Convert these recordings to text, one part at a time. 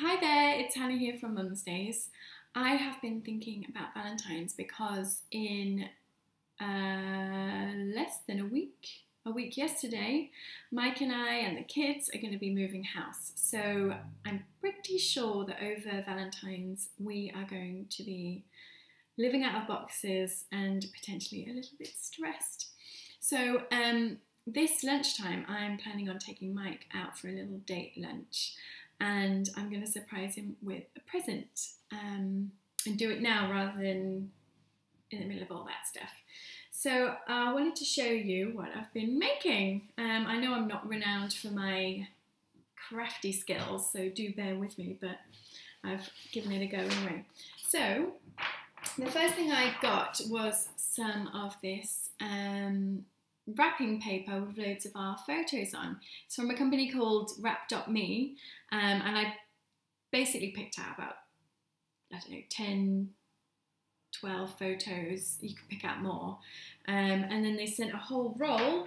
Hi there, it's Hannah here from Mum's Days. I have been thinking about Valentine's because in less than a week yesterday, Mike and I and the kids are going to be moving house. So I'm pretty sure that over Valentine's we are going to be living out of boxes and potentially a little bit stressed. So this lunchtime I'm planning on taking Mike out for a little date lunch. And I'm going to surprise him with a present and do it now rather than in the middle of all that stuff. So I wanted to show you what I've been making. I know I'm not renowned for my crafty skills, so do bear with me, but I've given it a go anyway. So the first thing I got was some of this wrapping paper with loads of our photos on. It's from a company called Wrap.me, and I basically picked out about, I don't know, 10, 12 photos. You can pick out more. And then they sent a whole roll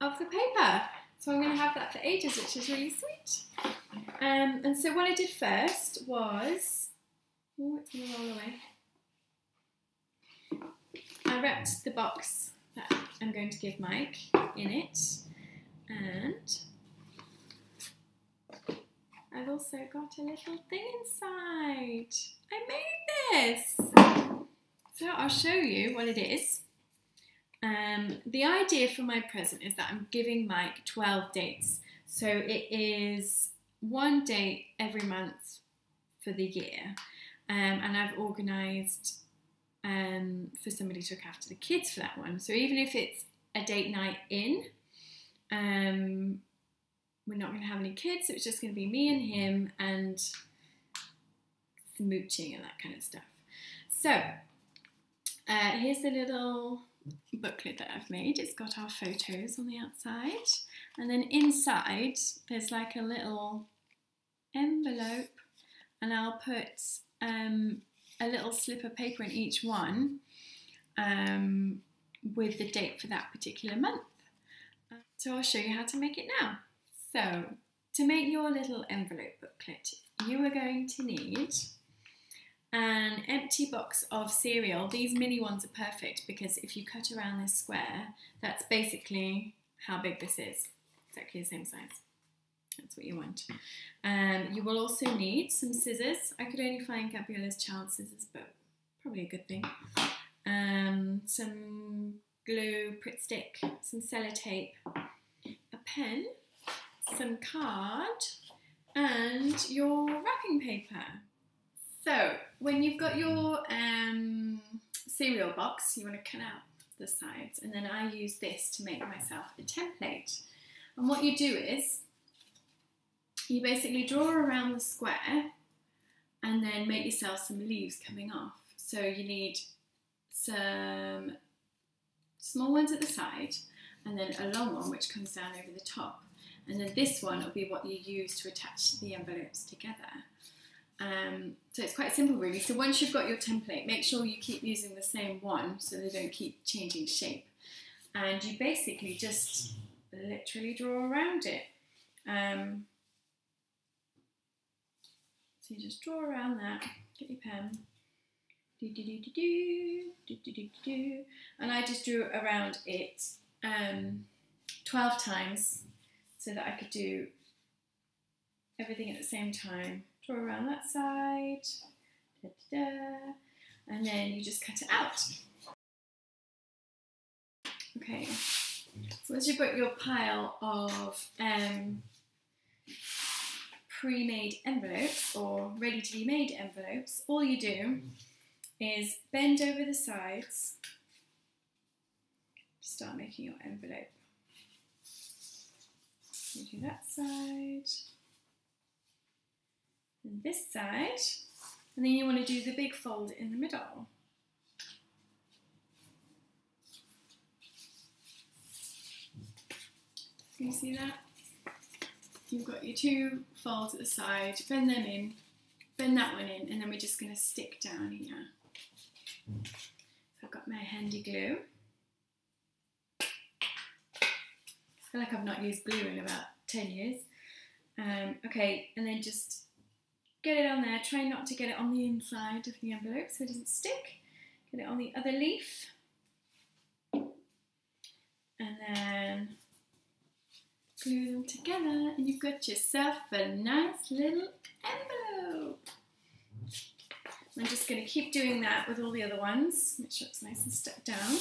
of the paper. So I'm going to have that for ages, which is really sweet. And so what I did first was, oh, it's going to roll away. I wrapped the box that I'm going to give Mike in it, and I've also got a little thing inside. I made this! So I'll show you what it is. The idea for my present is that I'm giving Mike 12 dates. So it is one date every month for the year. And I've organised for somebody to look after the kids for that one. So even if it's a date night in, we're not going to have any kids, so it's just going to be me and him and smooching and that kind of stuff. So here's the little booklet that I've made. It's got our photos on the outside, and then inside there's like a little envelope, and I'll put a little slip of paper in each one with the date for that particular month. So I'll show you how to make it now. So to make your little envelope booklet, you are going to need an empty box of cereal. These mini ones are perfect because if you cut around this square, that's basically how big this is. Exactly the same size. That's what you want. You will also need some scissors. I could only find Gabriella's child scissors, but probably a good thing. Some glue, Pritt stick, some sellotape, a pen, some card, and your wrapping paper. So when you've got your cereal box, you want to cut out the sides, and then I use this to make myself a template. And what you do is you basically draw around the square and then make yourself some leaves coming off. So you need some small ones at the side and then a long one which comes down over the top. And then this one will be what you use to attach the envelopes together. So it's quite simple really. So once you've got your template, make sure you keep using the same one so they don't keep changing shape. And you basically just literally draw around it. So you just draw around that, get your pen, and I just drew around it 12 times so that I could do everything at the same time. Draw around that side, and then you just cut it out. Okay, so once you've got your pile of pre-made envelopes or ready to be made envelopes, all you do is bend over the sides to start making your envelope. You do that side and this side, and then you want to do the big fold in the middle. Can you see that? You've got your two folds at the side, bend them in, bend that one in, and then we're just going to stick down here. So I've got my handy glue. I feel like I've not used glue in about 10 years. Okay, and then just get it on there. Try not to get it on the inside of the envelope so it doesn't stick. Get it on the other leaf. And then glue them together and you've got yourself a nice little envelope. I'm just going to keep doing that with all the other ones. Make sure it's nice and stuck down.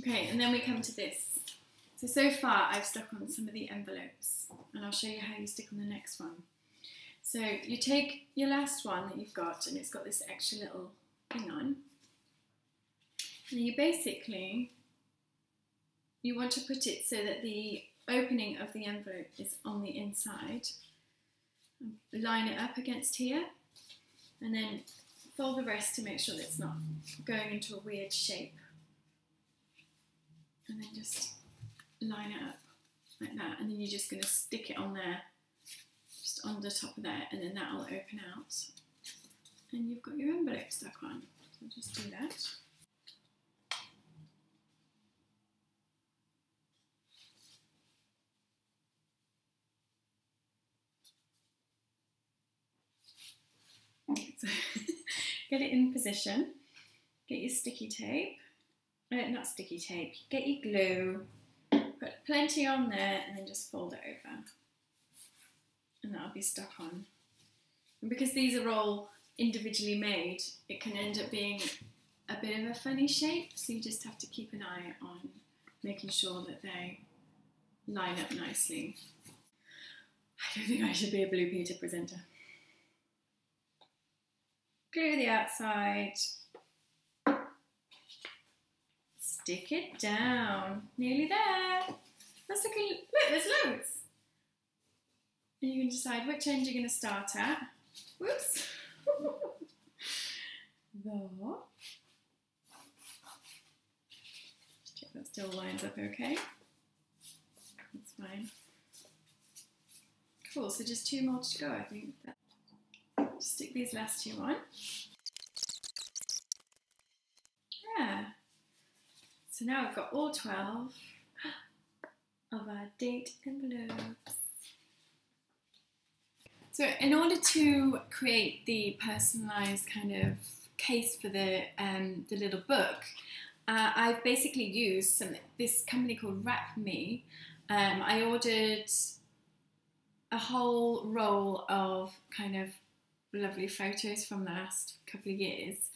Okay, and then we come to this. So far I've stuck on some of the envelopes and I'll show you how you stick on the next one. So you take your last one that you've got and it's got this extra little thing on. And you basically, you want to put it so that the opening of the envelope is on the inside. Line it up against here and then fold the rest to make sure that it's not going into a weird shape. And then just line it up like that, and then you're just going to stick it on there, just on the top of there, and then that'll open out. And you've got your envelope stuck on. So just do that. So get it in position, get your sticky tape. Not sticky tape, get your glue, put plenty on there and then just fold it over and that'll be stuck on. And because these are all individually made, it can end up being a bit of a funny shape, so you just have to keep an eye on making sure that they line up nicely. I don't think I should be a Blue Peter presenter. Glue the outside. Stick it down. Nearly there. Let's look, there's loads. And you can decide which end you're going to start at. Whoops. There. Check that still lines up okay. That's fine. Cool, so just two more to go, I think. Just stick these last two on. Yeah. So now we've got all 12 of our date envelopes. So in order to create the personalised kind of case for the little book, I've basically used this company called Wrap Me. I ordered a whole roll of kind of lovely photos from the last couple of years.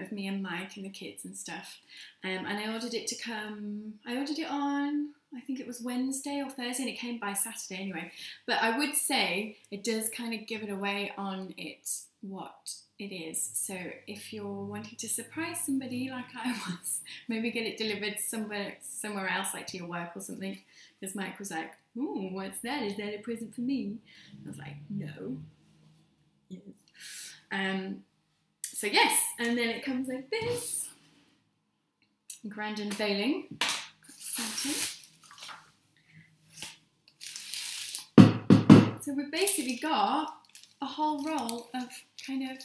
Of me and Mike and the kids and stuff, and I ordered it to come, I ordered it on, I think it was Wednesday or Thursday, and it came by Saturday anyway, but I would say it does kind of give it away on it what it is. So if you're wanting to surprise somebody like I was, maybe get it delivered somewhere else, like to your work or something, because Mike was like, "Ooh, what's that? Is that a present for me?" I was like, "No." Yes. So yes, and then it comes like this. Grand unveiling. So we've basically got a whole roll of kind of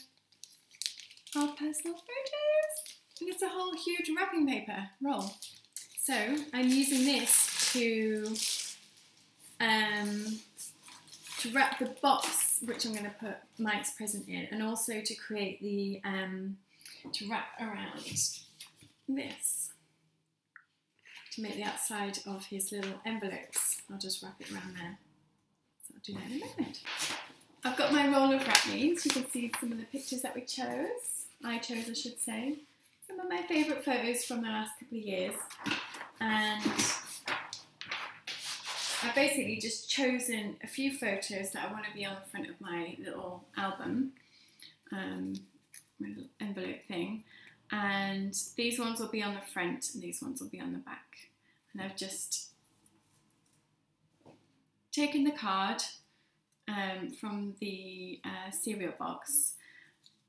our personal photos. And it's a whole huge wrapping paper roll. So I'm using this to wrap the box, which I'm going to put Mike's present in, and also to create the, to wrap around this, to make the outside of his little envelopes. I'll just wrap it around there. So I'll do that in a moment. I've got my roll of Wrap Me's. You can see some of the pictures that we chose. I should say. Some of my favourite photos from the last couple of years. And I've basically just chosen a few photos that I want to be on the front of my little album, my little envelope thing, and these ones will be on the front and these ones will be on the back. And I've just taken the card from the cereal box,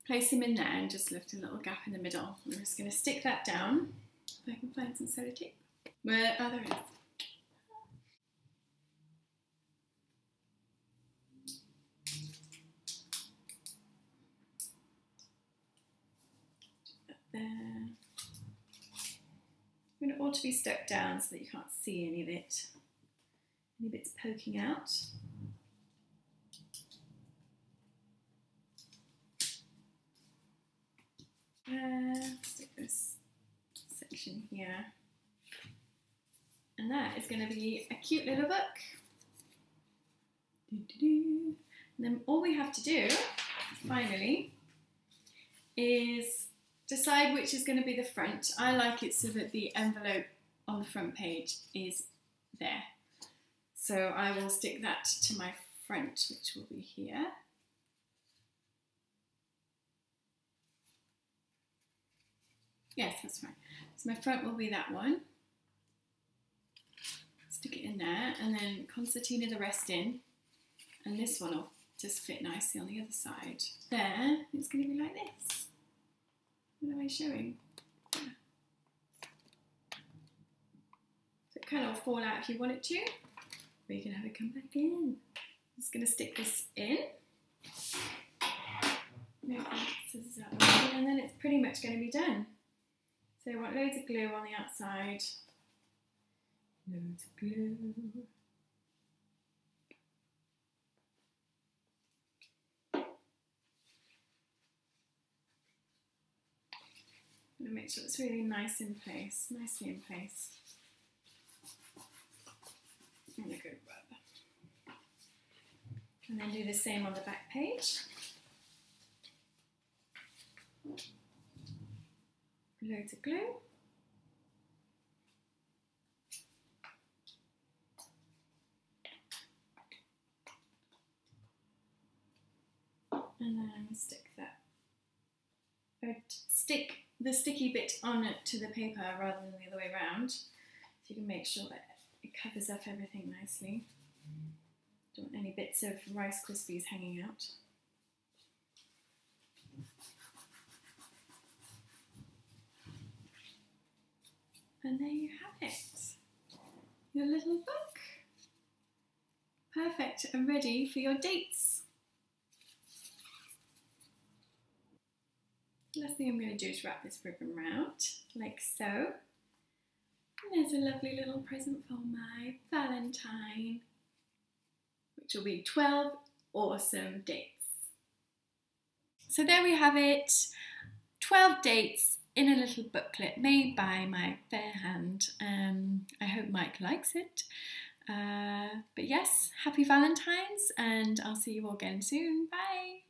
place them in there and just left a little gap in the middle. I'm just going to stick that down, if I can find some sellotape. Where, oh, there it is. There. I'm going all to be stuck down so that you can't see any of it. Any bits poking out. Stick this section here. And that is going to be a cute little book. And then all we have to do, finally, is decide which is going to be the front. I like it so that the envelope on the front page is there. So I will stick that to my front, which will be here. Yes, that's right. So my front will be that one. Stick it in there, and then concertina the rest in. And this one will just fit nicely on the other side. There, it's going to be like this. What am I showing? Yeah. So it kind of fall out if you want it to, but you can have it come back in. I'm just going to stick this in. Move the scissors out of the way, and then it's pretty much going to be done. So I want loads of glue on the outside. Loads of glue. I'm going to make sure it's really nice in place, nicely in place. And a good rub. And then do the same on the back page. Loads of glue. And then stick that, or stick the sticky bit on it to the paper rather than the other way around, so you can make sure that it covers up everything nicely. Don't want any bits of Rice Krispies hanging out. And there you have it, your little book. Perfect and ready for your dates. The last thing I'm going to do is wrap this ribbon round, like so. And there's a lovely little present for my Valentine, which will be 12 awesome dates. So there we have it, 12 dates in a little booklet made by my fair hand. I hope Mike likes it. But yes, happy Valentine's, and I'll see you all again soon. Bye!